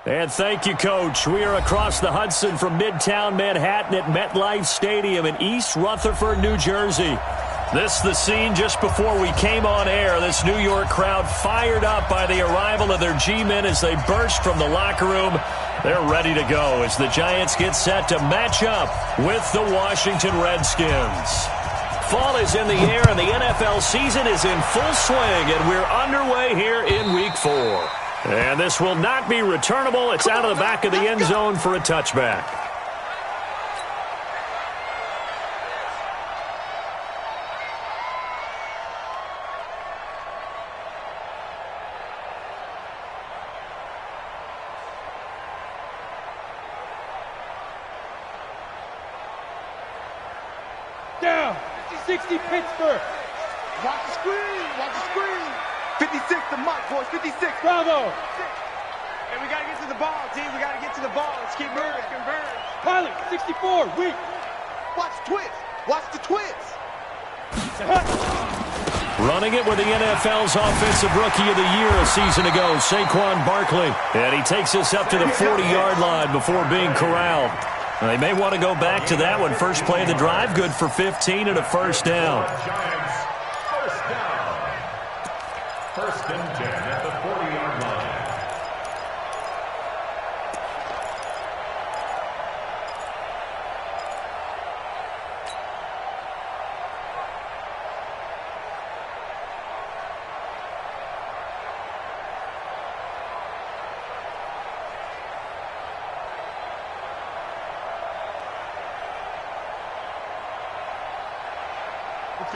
And thank you, Coach. We are across the Hudson from Midtown Manhattan at MetLife Stadium in East Rutherford, New Jersey. This is the scene just before we came on air. This New York crowd fired up by the arrival of their G-men as they burst from the locker room. They're ready to go as the Giants get set to match up with the Washington Redskins. Fall is in the air and the NFL season is in full swing, and we're underway here in Week 4. And this will not be returnable. It's out of the back of the end zone for a touchback. Down. 60 Pittsburgh. Watch the screen. Watch the screen. 56 to Mike, boys. 56. Bravo. And we got to get to the ball, team. We got to get to the ball. Let's keep moving. Converge. Pilot. 64. Weak. Watch the twist. Watch the twist. Running it with the NFL's Offensive Rookie of the Year a season ago, Saquon Barkley. And he takes us up to the 40-yard line before being corralled. They may want to go back to that one. First play of the drive, good for 15 and a first down. Giants, first down. First and 10 at the 40-yard line.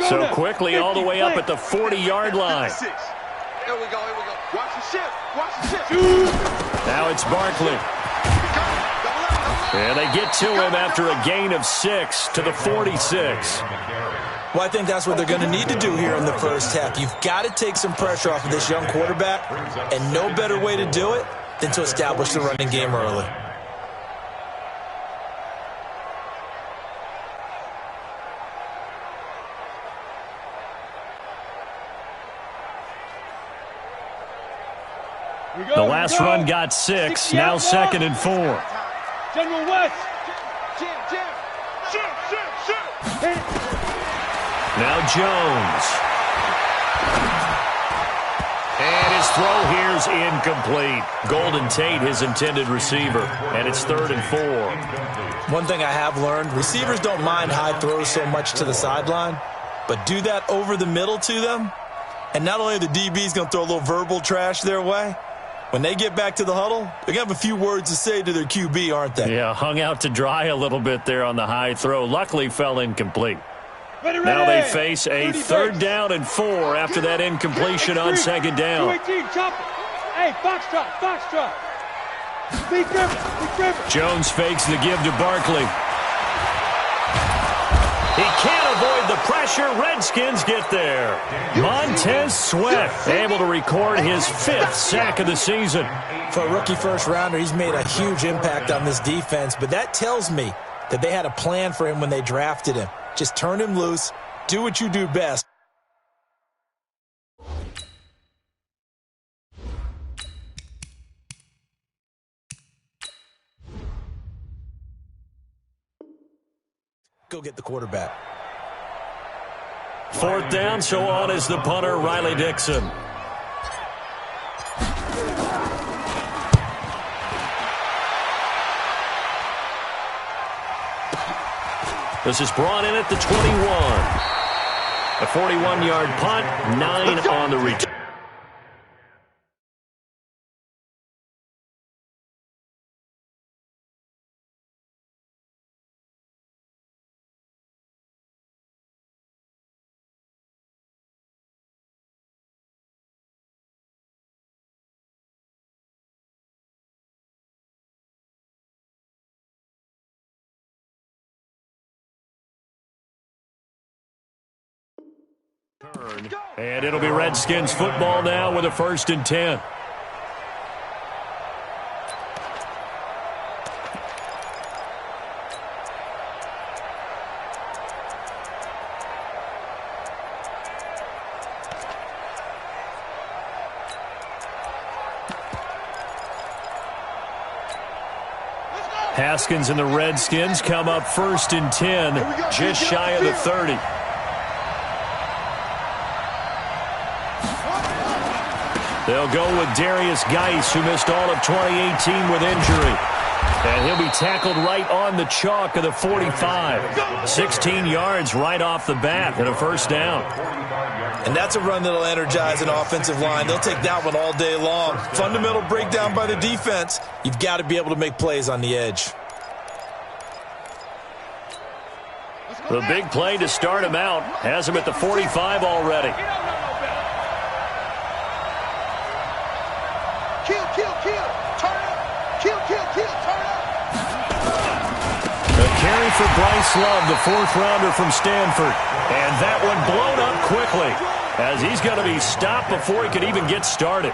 So quickly all the way up at the 40-yard line. Here we go. Here we go. Watch the shift. Watch the shift. Now it's Barkley. And they get to him after a gain of 6 to the 46. Well, I think that's what they're going to need to do here in the first half. You've got to take some pressure off of this young quarterback, and no better way to do it than to establish the running game early. The last run got 6, now 2nd and 4. General West. Now Jones. And his throw here's incomplete. Golden Tate, his intended receiver. And it's 3rd and 4. One thing I have learned, receivers don't mind high throws so much to the sideline, but do that over the middle to them, and not only are the DBs going to throw a little verbal trash their way, when they get back to the huddle, they're going to have a few words to say to their QB, aren't they? Yeah, hung out to dry a little bit there on the high throw. Luckily fell incomplete. Ready. Now they face a 3rd down and 4 after that incompletion on 2nd down. 218, chop it. Hey, Foxtrot. Be careful. Jones fakes the give to Barkley. He can't avoid the pressure. Redskins get there. Montez Sweat able to record his 5th sack of the season. For a rookie first-rounder, he's made a huge impact on this defense, but that tells me that they had a plan for him when they drafted him. Just turn him loose, do what you do best. Go get the quarterback. 4th down, so on is the punter, Riley Dixon. This is brought in at the 21. A 41-yard punt, 9 on the return. And it'll be Redskins football now with a 1st and 10. Haskins and the Redskins come up 1st and 10, just shy of the 30. They'll go with Darius Geis, who missed all of 2018 with injury. And he'll be tackled right on the chalk of the 45. 16 yards right off the bat and a first down. And that's a run that'll energize an offensive line. They'll take that one all day long. Fundamental breakdown by the defense. You've got to be able to make plays on the edge. The big play to start him out has him at the 45 already. Kill, kill, kill. Turn up. Kill, kill, kill. Turn up. A carry for Bryce Love, the 4th-rounder from Stanford. And that one blown up quickly as he's going to be stopped before he could even get started.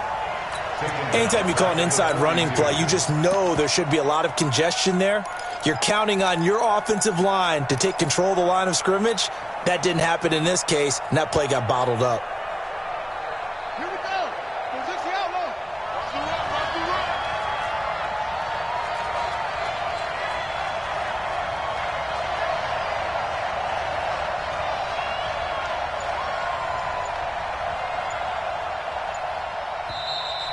Anytime you call an inside running play, you just know there should be a lot of congestion there. You're counting on your offensive line to take control of the line of scrimmage. That didn't happen in this case, and that play got bottled up. Here we go. Position outlaw. Watch the run, watch the run.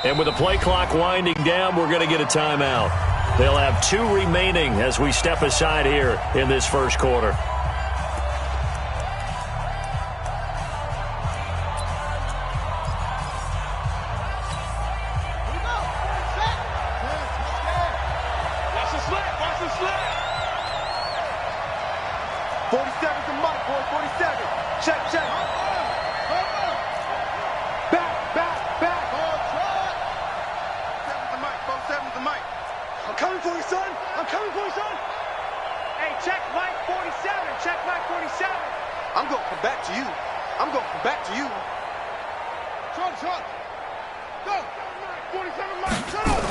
And with the play clock winding down, we're going to get a timeout. They'll have 2 remaining as we step aside here in this first quarter. Watch the slant, watch the slant. 47's the mic, boy, 47. Check, check. Back. 47's the mic. I'm coming for you, son. I'm coming for you, son. Hey, check mic 47. Check mic 47. I'm going to come back to you. I'm going to come back to you. Shut. Go. 47 mic. Shut up.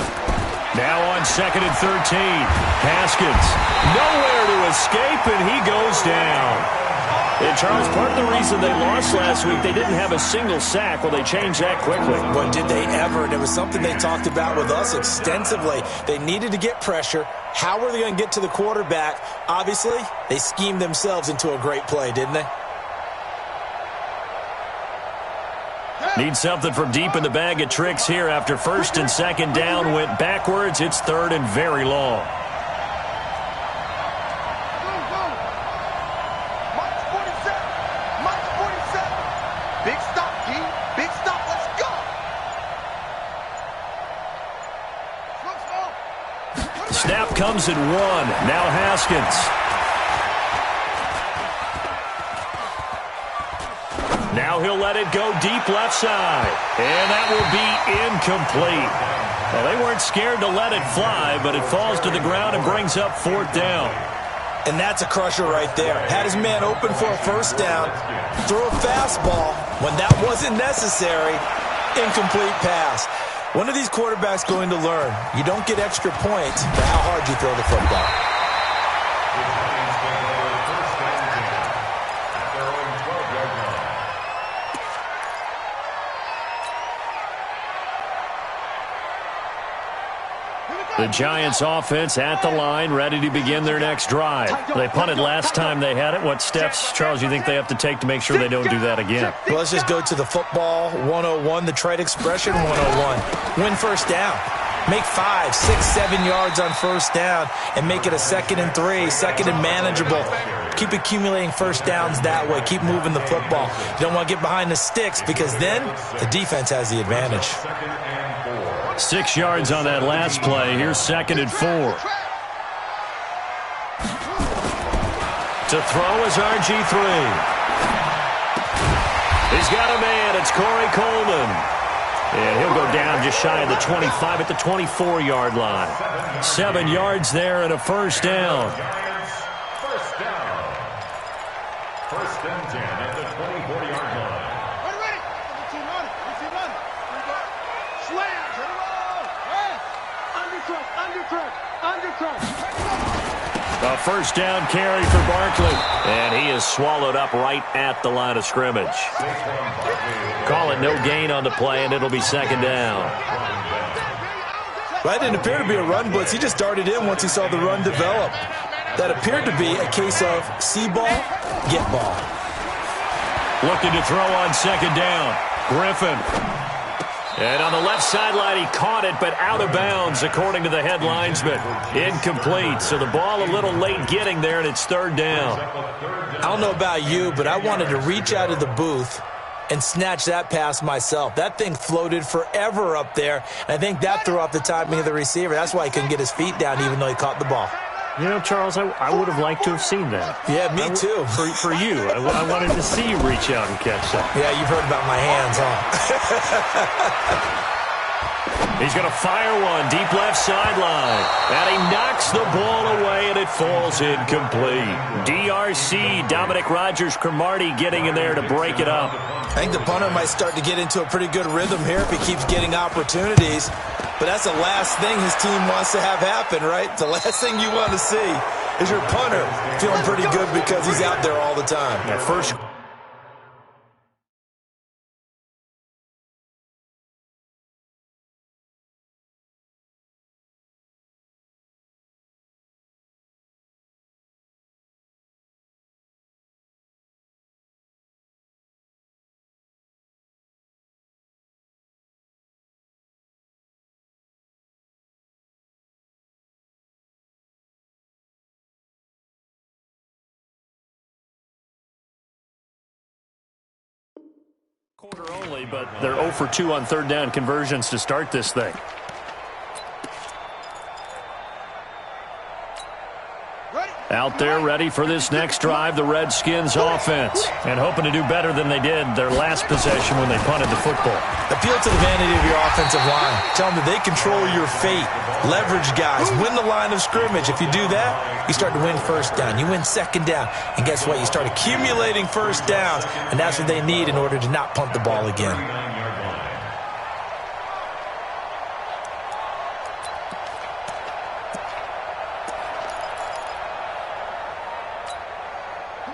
Now on 2nd and 13. Haskins nowhere to escape, and he goes down. And Charles, part of the reason they lost last week, they didn't have a single sack. Well, they changed that quickly. But did they ever? And it was something they talked about with us extensively. They needed to get pressure. How were they going to get to the quarterback? Obviously, they schemed themselves into a great play, didn't they? Need something from deep in the bag of tricks here after 1st and 2nd down went backwards. It's 3rd and very long. Big stop, G. Big stop. Let's go. Snap comes at 1. Now Haskins. Now he'll let it go deep left side. And that will be incomplete. Well, they weren't scared to let it fly, but it falls to the ground and brings up 4th down. And that's a crusher right there. Had his man open for a first down, threw a fastball when that wasn't necessary, incomplete pass. When are these quarterbacks going to learn? You don't get extra points for how hard you throw the football. The Giants offense at the line, ready to begin their next drive. They punted last time they had it. What steps, Charles, you think they have to take to make sure they don't do that again? Well, let's just go to the football 101, the trade expression 101. Win first down. Make 5, 6, 7 yards on first down and make it a 2nd and 3, 2nd and manageable. Keep accumulating first downs that way. Keep moving the football. You don't want to get behind the sticks because then the defense has the advantage. 6 yards on that last play. Here's 2nd and 4. To throw is RG3. He's got a man. It's Corey Coleman. And he'll go down just shy of the 25 at the 24-yard line. 7 yards there and a first down. First down. 1st and 10 at the 24-yard line. Ready. Slam. Undercut. A first down carry for Barkley. And he is swallowed up right at the line of scrimmage. Call it no gain on the play, and it'll be 2nd down. Well, that didn't appear to be a run blitz. He just darted in once he saw the run develop. That appeared to be a case of see ball, get ball. Looking to throw on second down. Griffin. And on the left sideline, he caught it, but out of bounds, according to the head linesman. Incomplete, so the ball a little late getting there, and it's third down. I don't know about you, but I wanted to reach out of the booth and snatch that pass myself. That thing floated forever up there, and I think that threw off the timing of the receiver. That's why he couldn't get his feet down, even though he caught the ball. You know, Charles, I would have liked to have seen that. Yeah, me too. For you. I wanted to see you reach out and catch that. Yeah, you've heard about my hands, huh? He's going to fire one deep left sideline. And he knocks the ball away, and it falls incomplete. DRC, Dominic Rodgers-Cromartie getting in there to break it up. I think the punter might start to get into a pretty good rhythm here if he keeps getting opportunities. But that's the last thing his team wants to have happen, right? The last thing you want to see is your punter feeling pretty good because he's out there all the time. At first... quarter only, but they're 0 for 2 on third down conversions to start this thing. Out there ready for this next drive, the Redskins offense. And hoping to do better than they did their last possession when they punted the football. Appeal to the vanity of your offensive line. Tell them that they control your fate. Leverage guys. Win the line of scrimmage. If you do that, you start to win first down. You win second down. And guess what? You start accumulating first downs. And that's what they need in order to not punt the ball again.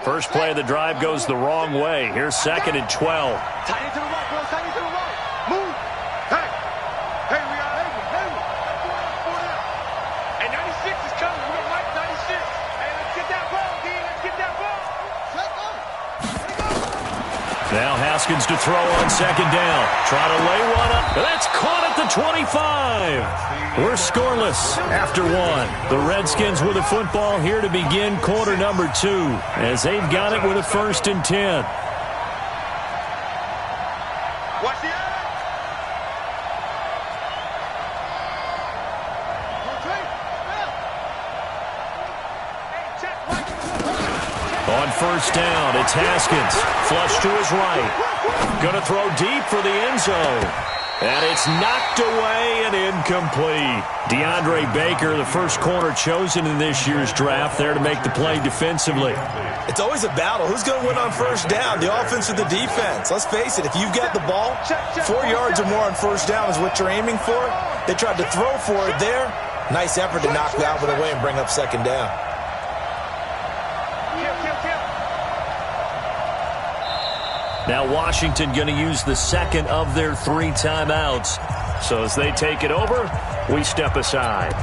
First play of the drive goes the wrong way. Here's second and 12. Tight into the right, boys. Tight into the right. Move. Hey. Hey, we are. Hey. 4 down. And 96 is coming. We're right 96. Hey, let's get that ball, D. Let's get that ball. Now Haskins to throw on second down. Try to lay one up. That's caught at the 25. We're scoreless after one. The Redskins with the football here to begin quarter number 2 as they've got it with a 1st and 10. Watch the eye. On first down, it's Haskins. Flush to his right. Going to throw deep for the end zone. And it's knocked away and incomplete. DeAndre Baker, the first corner chosen in this year's draft, there to make the play defensively. It's always a battle. Who's going to win on first down, the offense or the defense? Let's face it, if you've got the ball, 4 yards or more on first down is what you're aiming for. They tried to throw for it there. Nice effort to knock that one away and bring up second down. Now Washington going to use the second of their 3 timeouts. So as they take it over, we step aside.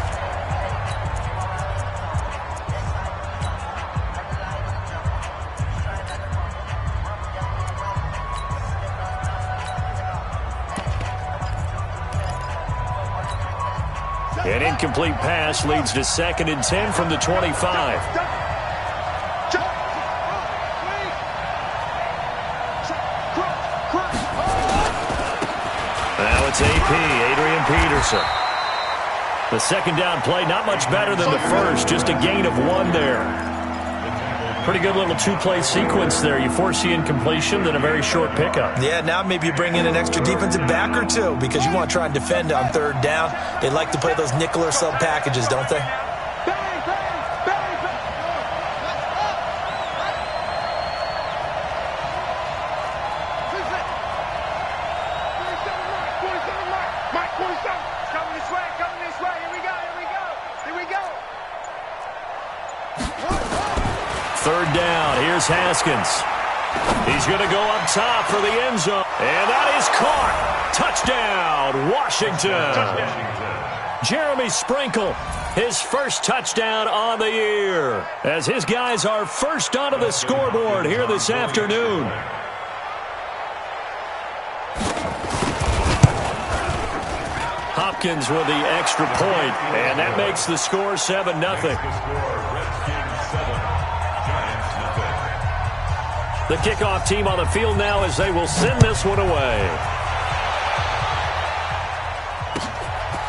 An incomplete pass leads to 2nd and 10 from the 25. It's AP, Adrian Peterson. The second down play, not much better than the first, just a gain of 1 there. Pretty good little 2-play sequence there. You force the incompletion, then a very short pickup. Yeah, now maybe you bring in an extra defensive back or 2 because you want to try and defend on third down. They like to play those nickel or sub packages, don't they? Third down, here's Haskins. He's going to go up top for the end zone. And that is caught. Touchdown, Washington. Jeremy Sprinkle, his first touchdown on the year, as his guys are first onto the scoreboard here this afternoon. Hopkins with the extra point, and that makes the score 7-0. The kickoff team on the field now as they will send this one away.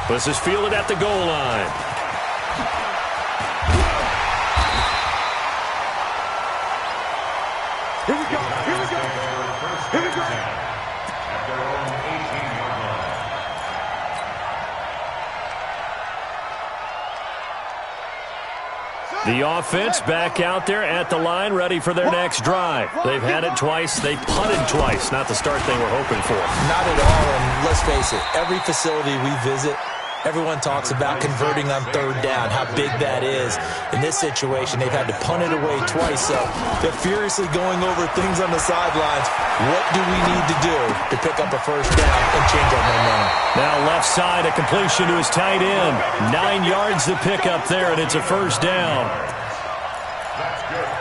This is fielded at the goal line. Here we go. Here we go. Here we go. At their own 18-yard line. The offense back out there at the line, ready for their next drive. They've had it twice. They punted twice. Not the start they were hoping for. Not at all, and let's face it, every facility we visit, everyone talks about converting on third down, how big that is. In this situation, they've had to punt it away twice, so they're furiously going over things on the sidelines. What do we need to do to pick up a first down and change our momentum? Now left side, a completion to his tight end. 9 yards to pick up there, and it's a first down.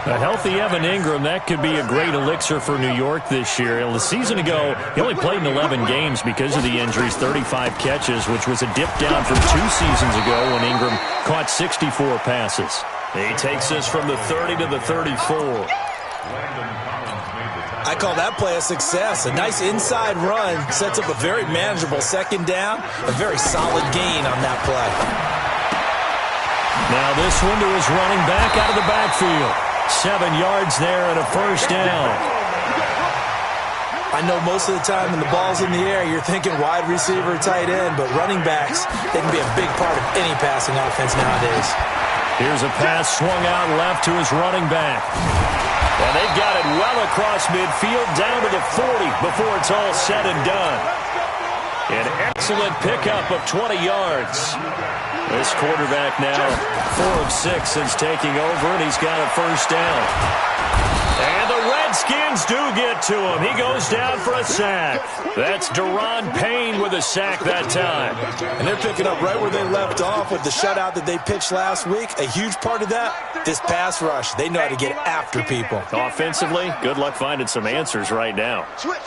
A healthy Evan Ingram, that could be a great elixir for New York this year. The season ago, he only played in 11 games because of the injuries, 35 catches, which was a dip down from 2 seasons ago when Ingram caught 64 passes. He takes us from the 30 to the 34. I call that play a success. A nice inside run sets up a very manageable second down, a very solid gain on that play. Now this one to his running back out of the backfield. 7 yards there and a first down. I know most of the time when the ball's in the air, you're thinking wide receiver, tight end, but running backs, they can be a big part of any passing offense nowadays. Here's a pass swung out left to his running back. And they've got it well across midfield down to the 40 before it's all said and done. An excellent pickup of 20 yards. This quarterback now 4 of 6 since taking over, and he's got a first down. And the Redskins do get to him. He goes down for a sack. That's Daron Payne with a sack that time. And they're picking up right where they left off with the shutout that they pitched last week. A huge part of that, this pass rush. They know how to get after people. Offensively, good luck finding some answers right now. Switch.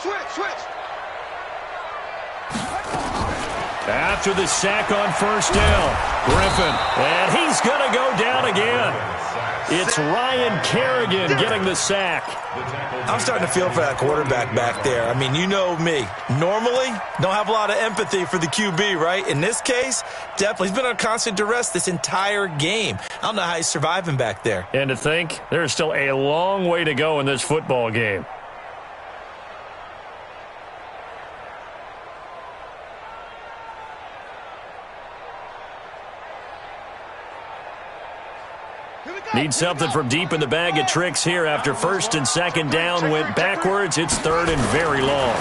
After the sack on first down, Griffin, and he's going to go down again. It's Ryan Kerrigan getting the sack. I'm starting to feel for that quarterback back there. I mean, you know me. Normally, don't have a lot of empathy for the QB, right? In this case, definitely. He's been on constant duress this entire game. I don't know how he's surviving back there. And to think, there's still a long way to go in this football game. Need something from deep in the bag of tricks here after first and second down went backwards. It's third and very long.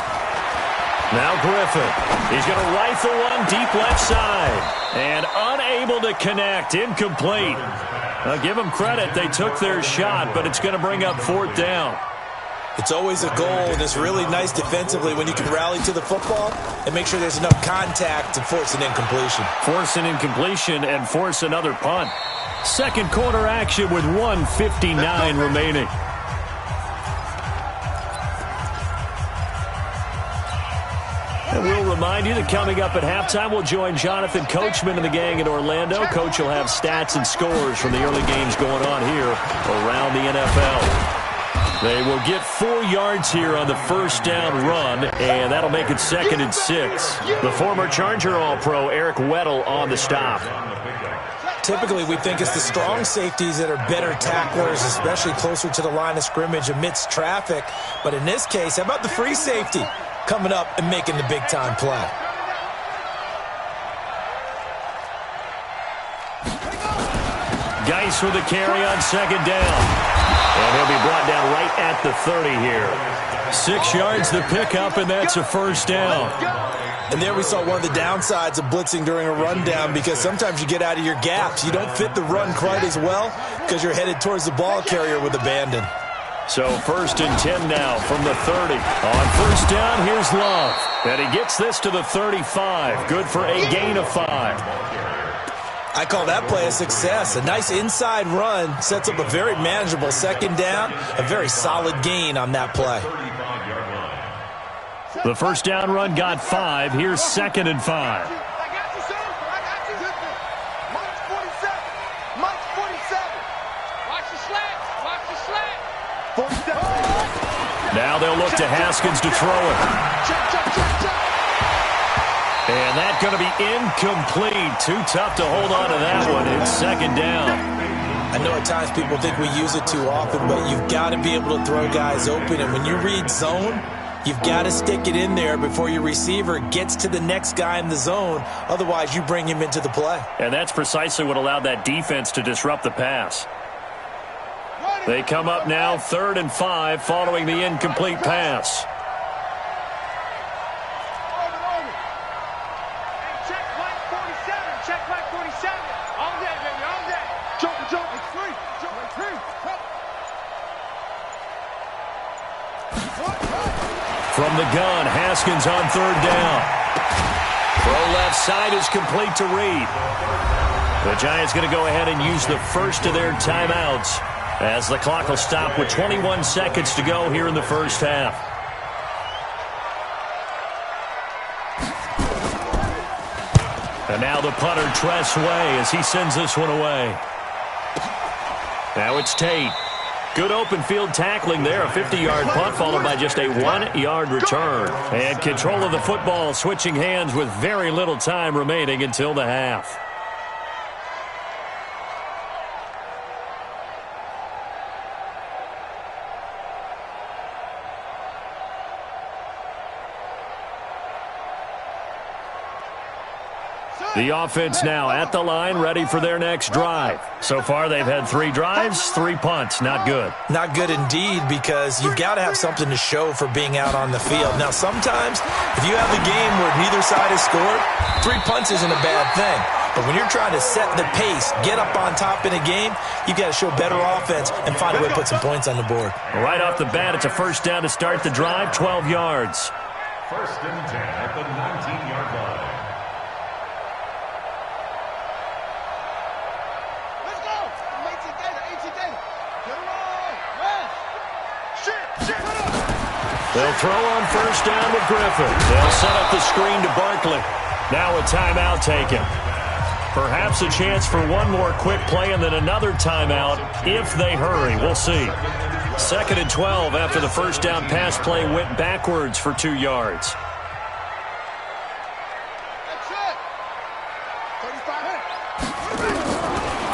Now Griffin. He's going to rifle one deep left side. And unable to connect. Incomplete. I'll give them credit. They took their shot, but it's going to bring up fourth down. It's always a goal, and it's really nice defensively when you can rally to the football and make sure there's enough contact to force an incompletion. Force an incompletion and force another punt. Second quarter action with 1:59 remaining. And we'll remind you that coming up at halftime, we'll join Jonathan Coachman and the gang in Orlando. Coach will have stats and scores from the early games going on here around the NFL. They will get 4 yards here on the first down run, and that'll make it 2nd and 6. The former Charger All-Pro Eric Weddle on the stop. Typically, we think it's the strong safeties that are better tacklers, especially closer to the line of scrimmage amidst traffic. But in this case, how about the free safety coming up and making the big-time play? Geis with a carry on second down. And he'll be brought down right at the 30 here. 6 yards to pick up, and that's a first down. And there we saw one of the downsides of blitzing during a rundown, because sometimes you get out of your gaps. You don't fit the run quite as well because you're headed towards the ball carrier with abandon. So 1st and 10 now from the 30. On first down, here's Love. And he gets this to the 35. Good for a gain of 5. I call that play a success. A nice inside run sets up a very manageable second down. A very solid gain on that play. The first down run got 5. Here's 2nd and 5. Now they'll look to Haskins to throw it. And that's going to be incomplete. Too tough to hold on to that one. It's 2nd down. I know at times people think we use it too often, but you've got to be able to throw guys open. And when you read zone, you've got to stick it in there before your receiver gets to the next guy in the zone. Otherwise, you bring him into the play. And that's precisely what allowed that defense to disrupt the pass. They come up now 3rd and 5 following the incomplete pass. Check Mike 47. Check Mike 47. All day, baby, all day. Jump. From the gun, Haskins on 3rd down. Throw left side is complete to Reed. The Giants going to go ahead and use the first of their timeouts, as the clock will stop with 21 seconds to go here in the first half. And now the punter, Tress Way, as he sends this one away. Now it's Tate. Good open field tackling there. A 50-yard punt followed by just a 1-yard return. And control of the football switching hands with very little time remaining until the half. The offense now at the line, ready for their next drive. So far, they've had 3 drives, 3 punts. Not good. Not good indeed, because you've got to have something to show for being out on the field. Now, sometimes, if you have a game where neither side has scored, 3 punts isn't a bad thing. But when you're trying to set the pace, get up on top in a game, you've got to show better offense and find a way to put some points on the board. Right off the bat, it's a first down to start the drive, 12 yards. 1st and 10 at the 19-yard line. They'll throw on first down with Griffin. They'll set up the screen to Barkley. Now a timeout taken. Perhaps a chance for one more quick play and then another timeout if they hurry. We'll see. 2nd and 12 after the first down pass play went backwards for 2 yards.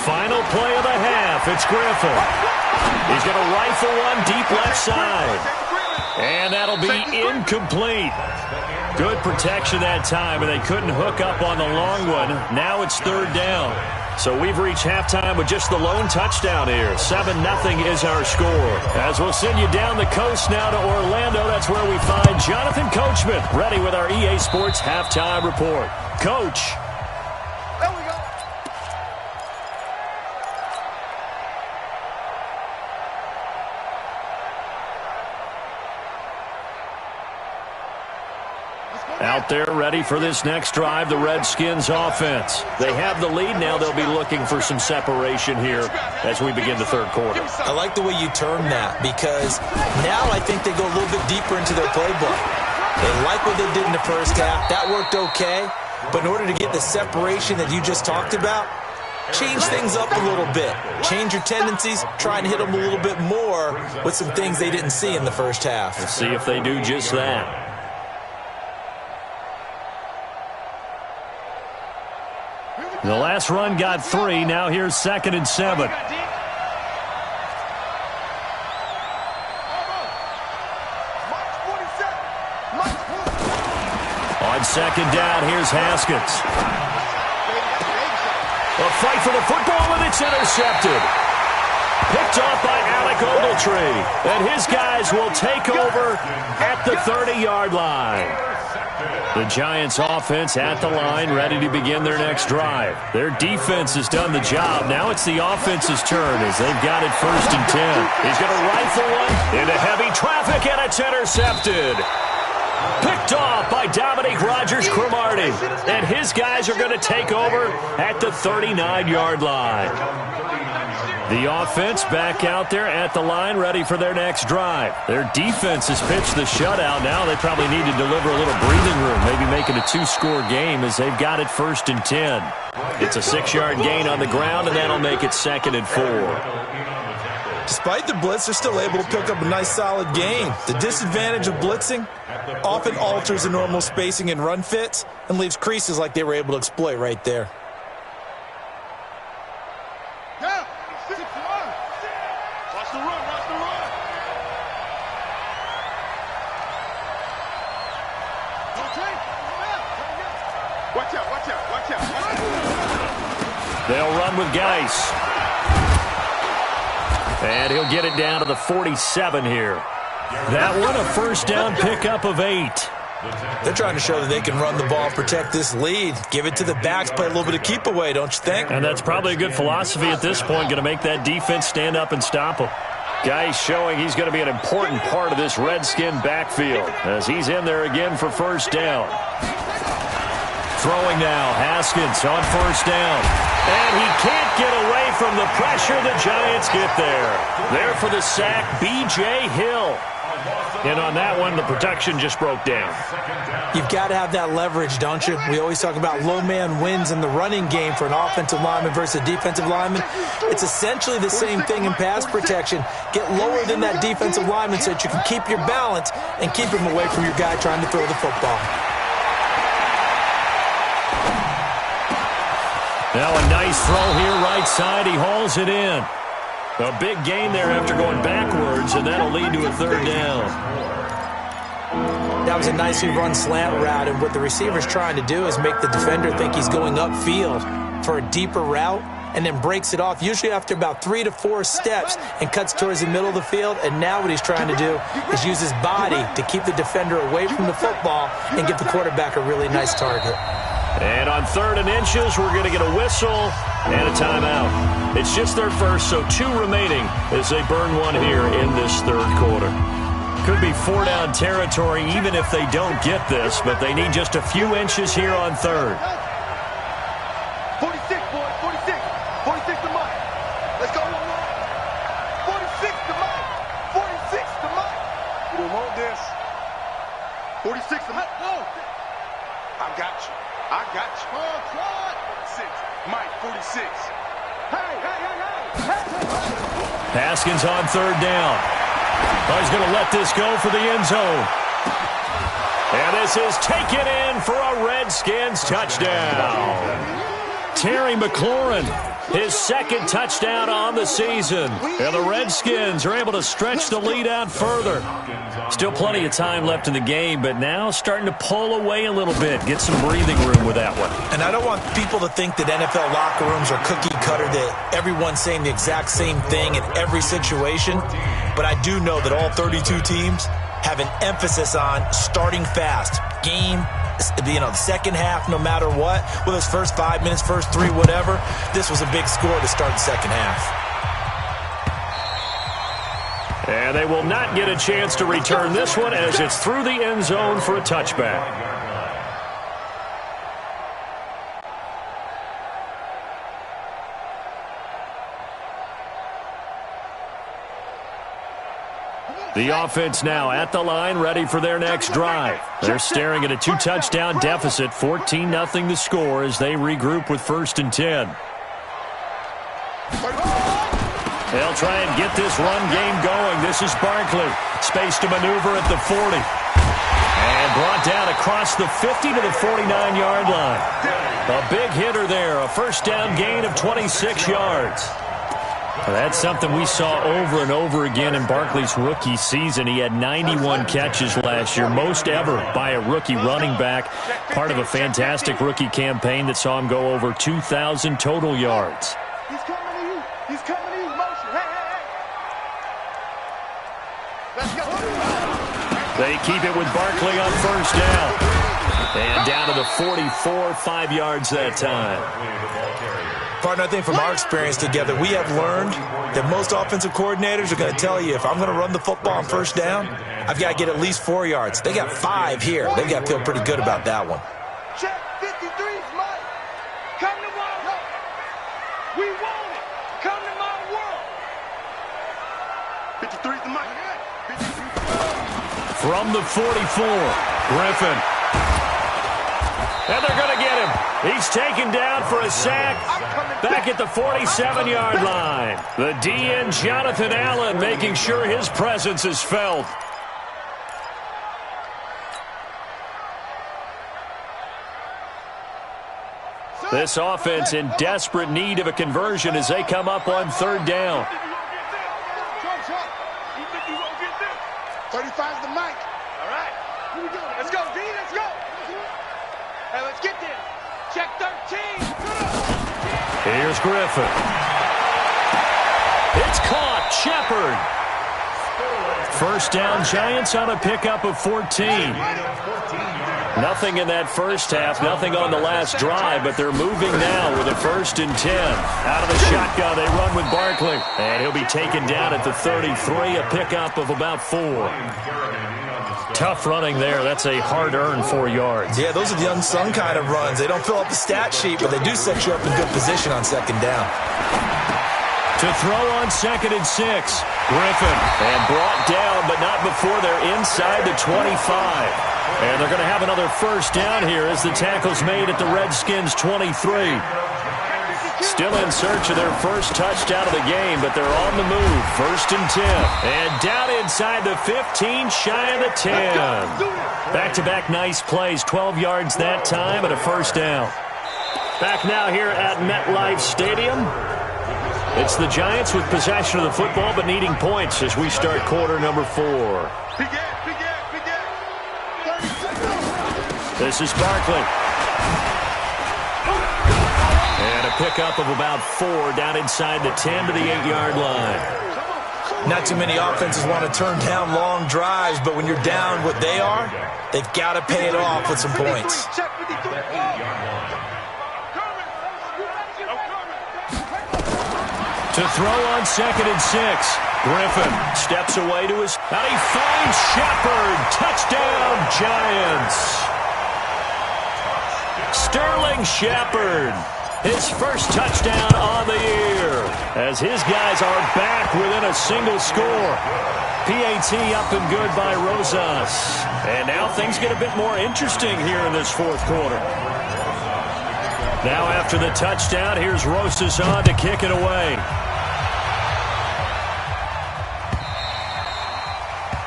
Final play of the half. It's Griffin. He's going to rifle one deep left side. And that'll be incomplete. Good protection that time, and they couldn't hook up on the long one. Now it's 3rd down. So we've reached halftime with just the lone touchdown here. 7-0 is our score. As we'll send you down the coast now to Orlando, that's where we find Jonathan Coachman, ready with our EA Sports Halftime Report. Coach. Out there ready for this next drive, the Redskins offense. They have the lead now. They'll be looking for some separation here as we begin the 3rd quarter. I like the way you term that, because now I think they go a little bit deeper into their playbook. They like what they did in the first half. That worked okay. But in order to get the separation that you just talked about, change things up a little bit. Change your tendencies. Try and hit them a little bit more with some things they didn't see in the first half. Let's see if they do just that. The last run got 3. Now here's 2nd and 7. On 2nd down, here's Haskins. A fight for the football, and it's intercepted. Picked off by Alec Ogletree. And his guys will take over at the 30-yard line. The Giants offense at the line, ready to begin their next drive. Their defense has done the job. Now it's the offense's turn as they've got it 1st and 10. He's going to rifle one into heavy traffic, and it's intercepted. Picked off by Dominique Rodgers-Cromartie. And his guys are going to take over at the 39-yard line. The offense back out there at the line, ready for their next drive. Their defense has pitched the shutout. Now they probably need to deliver a little breathing room, maybe make it a 2-score game as they've got it 1st and 10. It's a 6-yard gain on the ground, and that'll make it 2nd and 4. Despite the blitz, they're still able to pick up a nice, solid gain. The disadvantage of blitzing often alters the normal spacing and run fits and leaves creases like they were able to exploit right there. They'll run with Geis. And he'll get it down to the 47 here. That one, a 1st down pickup of 8. They're trying to show that they can run the ball, protect this lead. Give it to the backs, play a little bit of keep away, don't you think? And that's probably a good philosophy at this point, going to make that defense stand up and stop them. Geis showing he's going to be an important part of this Redskin backfield as he's in there again for 1st down. Throwing now, Haskins on 1st down. And he can't get away from the pressure. The Giants get there. There for the sack, B.J. Hill. And on that one, the protection just broke down. You've got to have that leverage, don't you? We always talk about low man wins in the running game for an offensive lineman versus a defensive lineman. It's essentially the same thing in pass protection. Get lower than that defensive lineman so that you can keep your balance and keep him away from your guy trying to throw the football. Now a nice throw here, right side. He hauls it in. A big gain there after going backwards, and that'll lead to a 3rd down. That was a nicely run slant route, and what the receiver's trying to do is make the defender think he's going upfield for a deeper route, and then breaks it off, usually after about 3 to 4 steps, and cuts towards the middle of the field. And now what he's trying to do is use his body to keep the defender away from the football and give the quarterback a really nice target. And on 3rd and inches, we're going to get a whistle and a timeout. It's just their first, so 2 remaining as they burn one here in this 3rd quarter. Could be 4-down territory even if they don't get this, but they need just a few inches here on 3rd. 46, boys, 46. 46 to Mike. Let's go. 46 to Mike. 46 to Mike. We don't want this. 46 to Mike. No. I got you. I got you. Oh, God. 46. Mike, 46. Hey. Haskins on 3rd down. Oh, he's going to let this go for the end zone. And this is taken in for a Redskins touchdown. Terry McLaurin, his 2nd touchdown on the season. And the Redskins are able to stretch the lead out further. Still plenty of time left in the game, but now starting to pull away a little bit. Get some breathing room with that one. And I don't want people to think that NFL locker rooms are cookie cutter, that everyone's saying the exact same thing in every situation. But I do know that all 32 teams have an emphasis on starting fast. Game, the second half, no matter what, whether it's first 5 minutes, first 3, whatever, this was a big score to start the second half. And they will not get a chance to return this one as it's through the end zone for a touchback. The offense now at the line, ready for their next drive. They're staring at a 2-touchdown deficit, 14-0 the score as they regroup with 1st and 10. They'll try and get this run game going. This is Barkley. Space to maneuver at the 40. And brought down across the 50 to the 49-yard line. A big hitter there, a 1st down gain of 26 yards. That's something we saw over and over again in Barkley's rookie season. He had 91 catches last year, most ever by a rookie running back. Part of a fantastic rookie campaign that saw him go over 2,000 total yards. He's coming to you. He's coming to you. Motion. Hey. Let's go. They keep it with Barkley on 1st down. And down to the 44, 5 yards that time. Partner, I think from our experience together, we have learned that most offensive coordinators are going to tell you, if I'm going to run the football on first down, I've got to get at least 4 yards. They got 5 here. They've got to feel pretty good about that one. Check 53's Mike. Come to my world. We want it. Come to my world. 53's the Mike. From the 44, Griffin. And they're going to get him. He's taken down for a sack back at the 47-yard line. The DN, Jonathan Allen, making sure his presence is felt. This offense in desperate need of a conversion as they come up on third down. 35's the Mike. All right. Here we go. Let's go, D. Let's go. Hey, let's get this. Check 13. Here's Griffin. It's caught. Shepard. First down, Giants on a pickup of 14. Nothing in that first half, nothing on the last drive, but they're moving now with a 1st and 10. Out of the shotgun, they run with Barkley. And he'll be taken down at the 33, a pickup of about 4. Tough running there. That's a hard-earned 4 yards. Yeah, those are the unsung kind of runs. They don't fill up the stat sheet, but they do set you up in good position on second down. To throw on 2nd and 6. Griffin. And brought down, but not before they're inside the 25. And they're going to have another first down here as the tackle's made at the Redskins' 23. Still in search of their first touchdown of the game, but they're on the move. 1st and 10. And down inside the 15, shy of the 10. Back-to-back nice plays. 12 yards that time and a first down. Back now here at MetLife Stadium. It's the Giants with possession of the football but needing points as we start quarter number 4. This is Barkley. And a pickup of about 4 down inside the 10 to the 8-yard line. Not too many offenses want to turn down long drives, but when you're down what they are, they've got to pay it off with some points. To throw on 2nd and 6. Griffin steps away to his... And he finds Shepard. Touchdown, Giants. Sterling Shepard. His first touchdown on the year. As his guys are back within a single score. PAT up and good by Rosas. And now things get a bit more interesting here in this 4th quarter. Now after the touchdown, here's Rosas on to kick it away.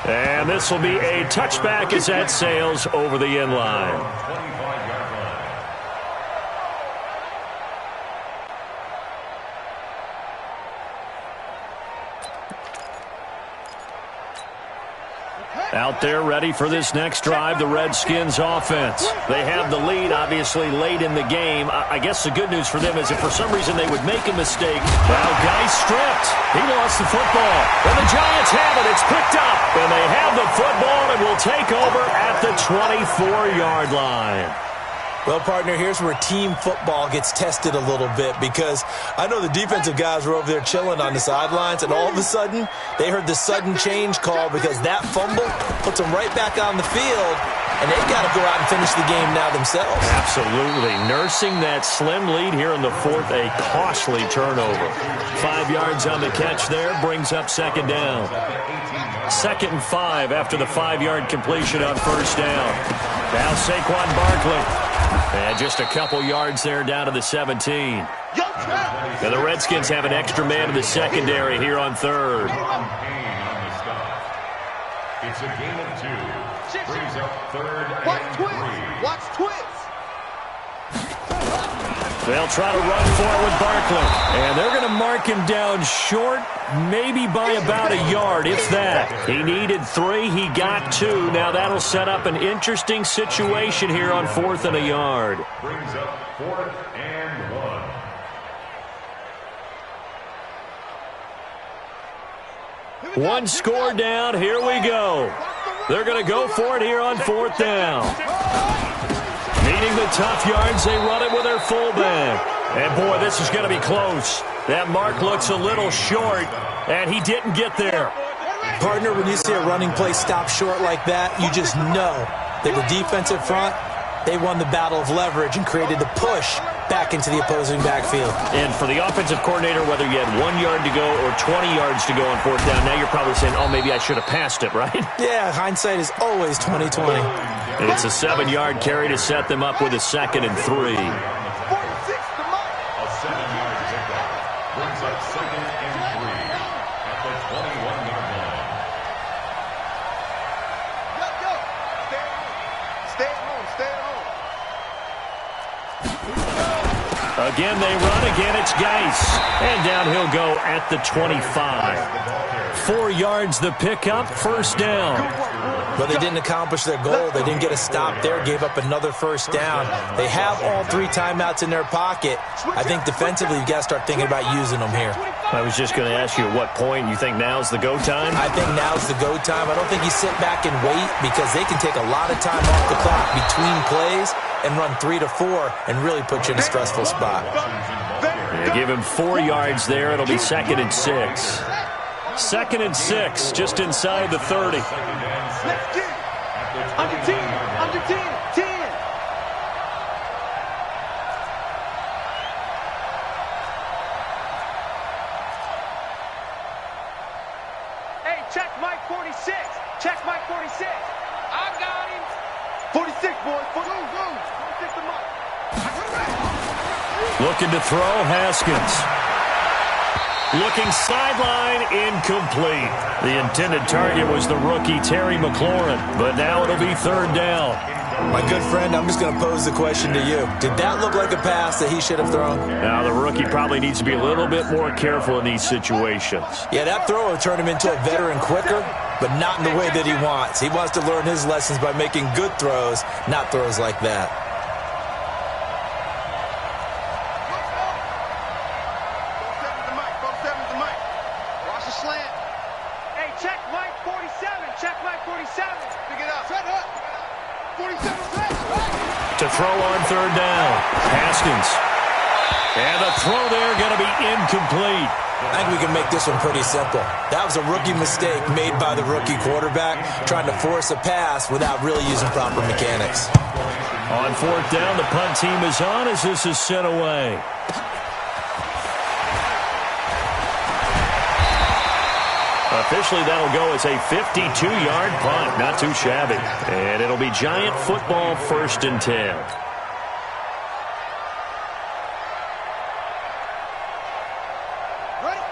And this will be a touchback as that sails over the end line. Out there ready for this next drive, the Redskins offense. They have the lead, obviously, late in the game. I guess the good news for them is if for some reason they would make a mistake. Well, Guy stripped. He lost the football. And the Giants have it. It's picked up. And they have the football and will take over at the 24-yard line. Well, partner, here's where team football gets tested a little bit because I know the defensive guys were over there chilling on the sidelines, and all of a sudden they heard the sudden change call because that fumble puts them right back on the field, and they've got to go out and finish the game now themselves. Absolutely. Nursing that slim lead here in the 4th, a costly turnover. 5 yards on the catch there, brings up 2nd down. 2nd and 5 after the 5-yard completion on first down. Now Saquon Barkley. And just a couple yards there down to the 17. Now the Redskins have an extra man in the secondary here on 3rd. It's a game of 2. Brings up 3rd and 3. Watch twins. They'll try to run for it with Barkley. And they're going to mark him down short, maybe by about a yard, if that. He needed 3. He got 2. Now that'll set up an interesting situation here on 4th and a yard. Brings up 4th and 1. One score down. Here we go. They're going to go for it here on 4th down. Needing the tough yards, they run it with their fullback. And, boy, this is going to be close. That mark looks a little short, and he didn't get there. Partner, when you see a running play stop short like that, you just know that the defensive front, they won the battle of leverage and created the push back into the opposing backfield. And for the offensive coordinator, whether you had 1 yard to go or 20 yards to go on fourth down, now you're probably saying, oh, maybe I should have passed it, right? Yeah, hindsight is always 20/20. It's a 7-yard carry to set them up with a 2nd and 3. A 7-yard pickup brings up 2nd and 3 at the 21-yard line. Go. Stay at home. Stay at home. Again, they run. Again, it's Geis. And down he'll go at the 25. 4 yards the pickup, first down. But they didn't accomplish their goal. They didn't get a stop there, gave up another first down. They have all 3 timeouts in their pocket. I think defensively you've got to start thinking about using them here. I was just going to ask you at what point you think now's the go time? I think now's the go time. I don't think you sit back and wait because they can take a lot of time off the clock between plays and run 3 to 4 and really put you in a stressful spot. Yeah, give him 4 yards there. It'll be 2nd and 6. 2nd and 6, just inside the 30. Let's get it. Under 10. Under 10. 10. Hey, check Mike 46. Check Mike 46. I got him. 46, boys. 46 to Mike. Looking to throw, Haskins. Looking sideline, incomplete. The intended target was the rookie Terry McLaurin, but now it'll be 3rd down. My good friend, I'm just going to pose the question to you. Did that look like a pass that he should have thrown? Now the rookie probably needs to be a little bit more careful in these situations. Yeah, that throw will turn him into a veteran quicker, but not in the way that he wants. He wants to learn his lessons by making good throws, not throws like that. To throw on 3rd down, Haskins. And the throw there going to be incomplete. I think we can make this one pretty simple. That was a rookie mistake made by the rookie quarterback, trying to force a pass without really using proper mechanics. On 4th down, the punt team is on as this is sent away. Officially, that'll go as a 52-yard punt. Not too shabby. And it'll be Giant football, 1st and 10.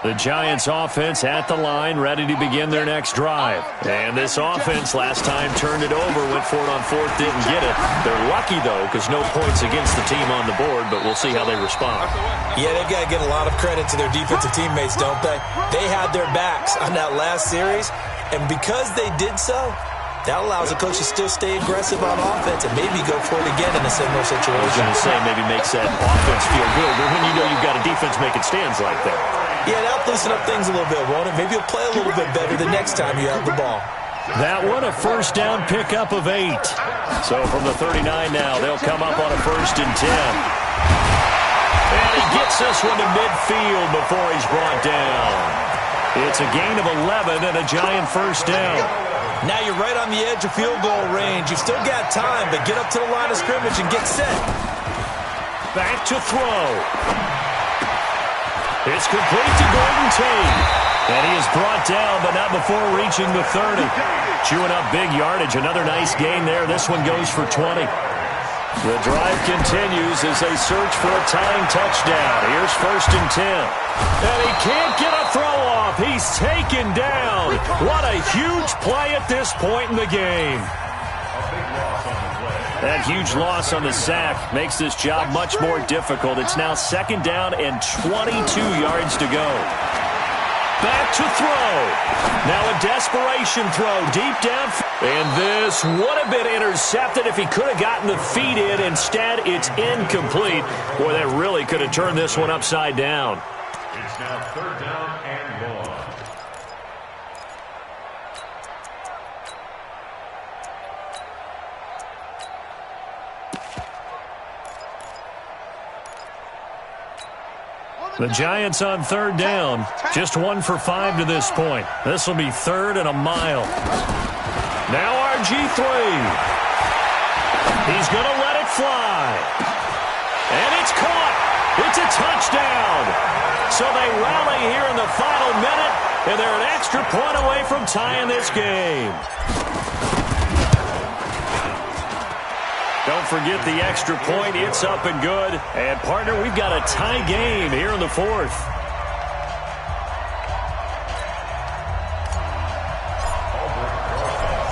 The Giants offense at the line, ready to begin their next drive. And this offense last time turned it over, went for it on 4th, didn't get it. They're lucky, though, because no points against the team on the board, but we'll see how they respond. Yeah, they've got to get a lot of credit to their defensive teammates, don't they? They had their backs on that last series, and because they did so, that allows the coach to still stay aggressive on offense and maybe go for it again in a similar situation. I was going to say maybe makes that offense feel good, but when you know you've got a defense making stands like that. Yeah, that'll loosen up things a little bit, won't it? Maybe you'll play a little bit better the next time you have the ball. That one, a first down pickup of 8. So from the 39 now, they'll come up on a 1st and 10. And he gets this one to midfield before he's brought down. It's a gain of 11 and a Giant first down. Now you're right on the edge of field goal range. You've still got time, but get up to the line of scrimmage and get set. Back to throw. It's complete to Gordon Tate. And he is brought down, but not before reaching the 30. Chewing up big yardage. Another nice gain there. This one goes for 20. The drive continues as they search for a tying touchdown. Here's 1st and 10. And he can't get a throw off. He's taken down. What a huge play at this point in the game. That huge loss on the sack makes this job much more difficult. It's now 2nd down and 22 yards to go. Back to throw. Now a desperation throw deep down. And this would have been intercepted if he could have gotten the feet in. Instead, it's incomplete. Boy, that really could have turned this one upside down. It's now 3rd down and long. The Giants on third down. Just 1 for 5 to this point. This will be 3rd and a mile. Now RG3. He's going to let it fly. And it's caught. It's a touchdown. So they rally here in the final minute, and they're an extra point away from tying this game. Don't forget the extra point. It's up and good. And, partner, we've got a tie game here in the 4th.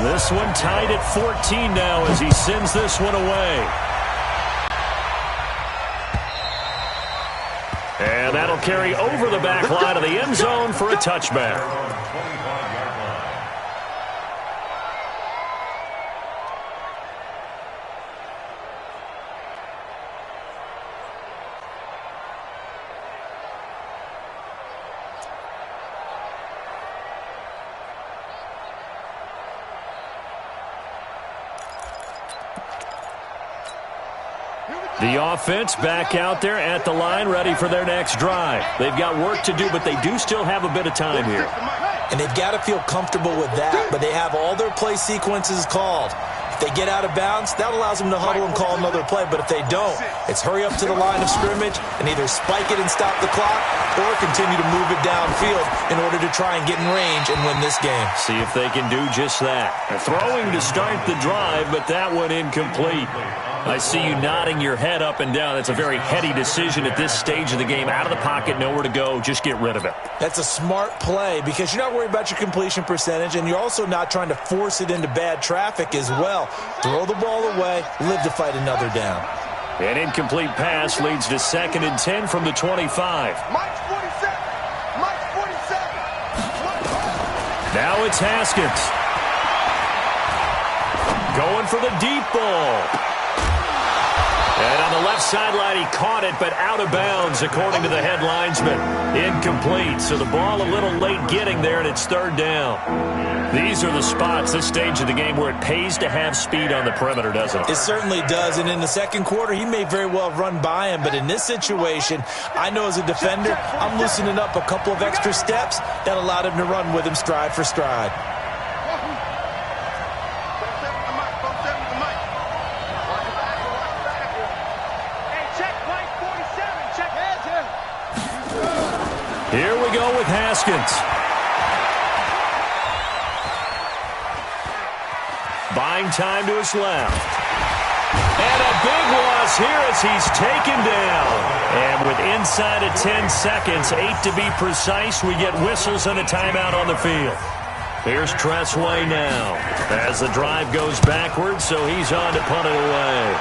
This one tied at 14 now as he sends this one away. And that'll carry over the back line of the end zone for a touchback. The offense back out there at the line, ready for their next drive. They've got work to do, but they do still have a bit of time here. And they've got to feel comfortable with that, but they have all their play sequences called. If they get out of bounds, that allows them to huddle and call another play. But if they don't, it's hurry up to the line of scrimmage and either spike it and stop the clock or continue to move it downfield in order to try and get in range and win this game. See if they can do just that. Throwing to start the drive, but that one incomplete. I see you nodding your head up and down. That's a very heady decision at this stage of the game. Out of the pocket, nowhere to go. Just get rid of it. That's a smart play because you're not worried about your completion percentage, and you're also not trying to force it into bad traffic as well. Throw the ball away, live to fight another down. An incomplete pass leads to 2nd and 10 from the 25. Mike's 47. Mike's 47. Now it's Haskins. Going for the deep ball. And on the left sideline, he caught it, but out of bounds, according to the head linesman. Incomplete, so the ball a little late getting there, and it's 3rd down. These are the spots, this stage of the game, where it pays to have speed on the perimeter, doesn't it? It certainly does, and in the second quarter, he may very well run by him, but in this situation, I know as a defender, I'm loosening up a couple of extra steps that allowed him to run with him stride for stride. Here we go with Haskins. Buying time to his left. And a big loss here as he's taken down. And with inside of 10 seconds, 8 to be precise, we get whistles and a timeout on the field. Here's Tressway now as the drive goes backwards, so he's on to punt it away.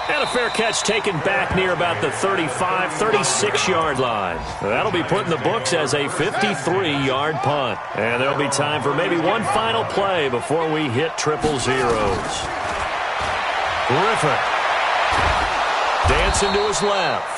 And a fair catch taken back near about the 35, 36-yard line. That'll be put in the books as a 53-yard punt. And there'll be time for maybe one final play before we hit triple zeros. Griffin dancing to his left.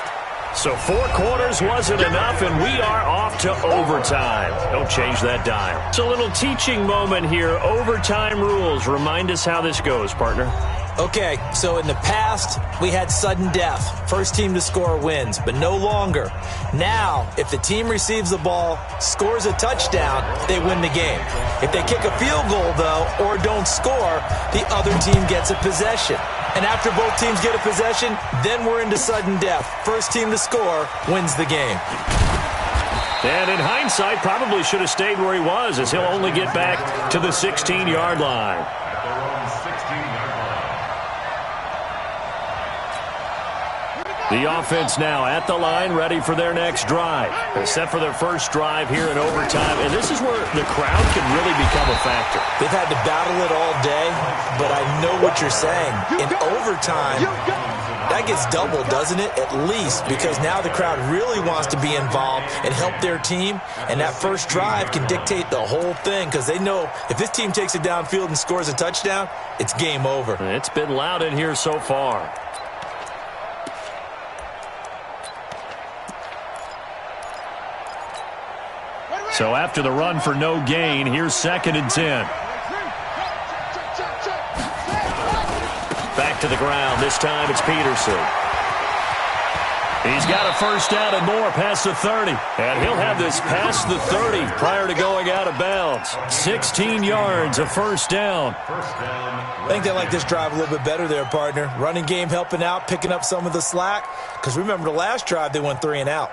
So 4 quarters wasn't enough, and we are off to overtime. Don't change that dial. It's a little teaching moment here. Overtime rules. Remind us how this goes, partner. Okay, so in the past, we had sudden death. First team to score wins, but no longer. Now, if the team receives the ball, scores a touchdown, they win the game. If they kick a field goal, though, or don't score, the other team gets a possession. And after both teams get a possession, then we're into sudden death. First team to score wins the game. And in hindsight, probably should have stayed where he was, as he'll only get back to the 16-yard line. The offense now at the line, ready for their next drive. They're set for their first drive here in overtime, and this is where the crowd can really become a factor. They've had to battle it all day, but I know what you're saying. In overtime, that gets doubled, doesn't it? At least, because now the crowd really wants to be involved and help their team, and that first drive can dictate the whole thing, because they know if this team takes it downfield and scores a touchdown, it's game over. It's been loud in here so far. So after the run for no gain, here's 2nd and 10. Back to the ground. This time it's Peterson. He's got a first down and more past the 30. And he'll have this past the 30 prior to going out of bounds. 16 yards, a first down. I think they like this drive a little bit better there, partner. Running game helping out, picking up some of the slack. Because remember the last drive, they went 3 and out.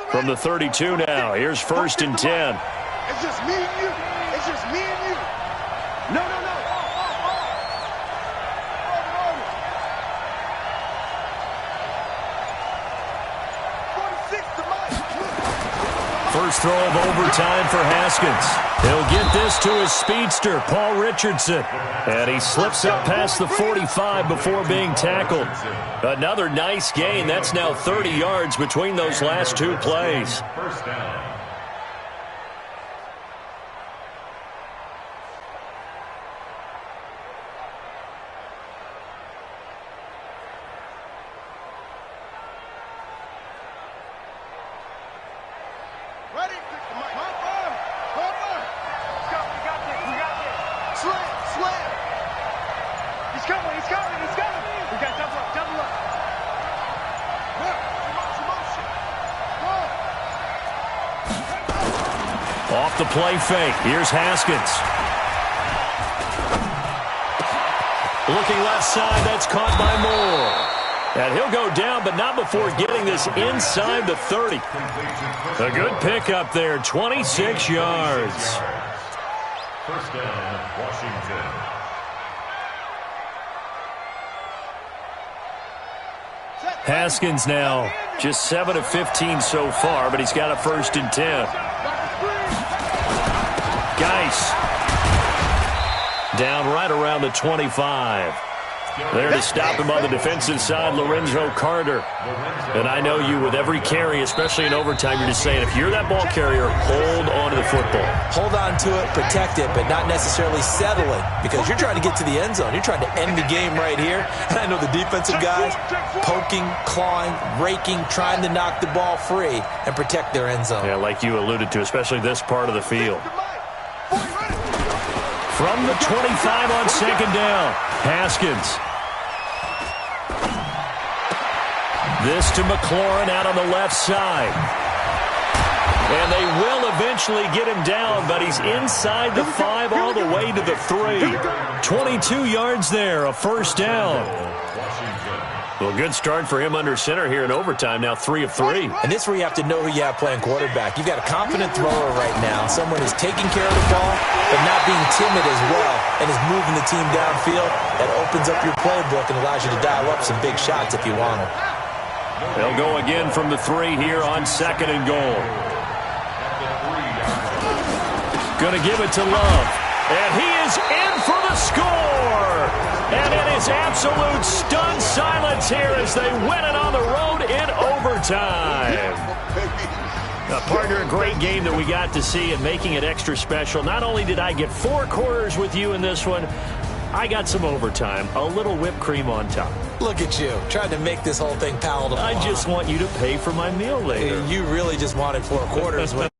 From the 32 now, here's first and 10. It's just me and you. It's just me and you. No. First throw of overtime for Haskins. He'll get this to his speedster, Paul Richardson. And he slips up past the 45 before being tackled. Another nice gain. That's now 30 yards between those last 2 plays. First down. Ready? Slam. He's coming. We got double up. Off the play fake. Here's Haskins. Looking left side. That's caught by Moore. And he'll go down, but not before getting this inside the 30. A good pickup there, 26 yards. First down, Washington. Haskins now just 7 of 15 so far, but he's got a first and 10. Geis down right around the 25. There to stop him on the defensive side, Lorenzo Carter. And I know you, with every carry, especially in overtime, you're just saying, if you're that ball carrier, hold on to the football. Hold on to it, protect it, but not necessarily settle it, because you're trying to get to the end zone. You're trying to end the game right here. And I know the defensive guys poking, clawing, raking, trying to knock the ball free and protect their end zone. Yeah, like you alluded to, especially this part of the field. From the 25 on second down, Haskins. This to McLaurin out on the left side. And they will eventually get him down, but he's inside the 5 all the way to the 3. 22 yards there, a first down. Well, good start for him under center here in overtime, now 3 of 3. And this is where you have to know who you have playing quarterback. You've got a confident thrower right now, someone who's taking care of the ball, but not being timid as well, and is moving the team downfield. That opens up your playbook and allows you to dial up some big shots if you want them. They'll go again from the 3 here on second and goal. Going to give it to Love. And he is in for the score. And it is absolute stunned silence here as they win it on the road in overtime. Partner, a great game that we got to see and making it extra special. Not only did I get 4 quarters with you in this one, I got some overtime, a little whipped cream on top. Look at you, trying to make this whole thing palatable. I just want you to pay for my meal later. You really just wanted 4 quarters when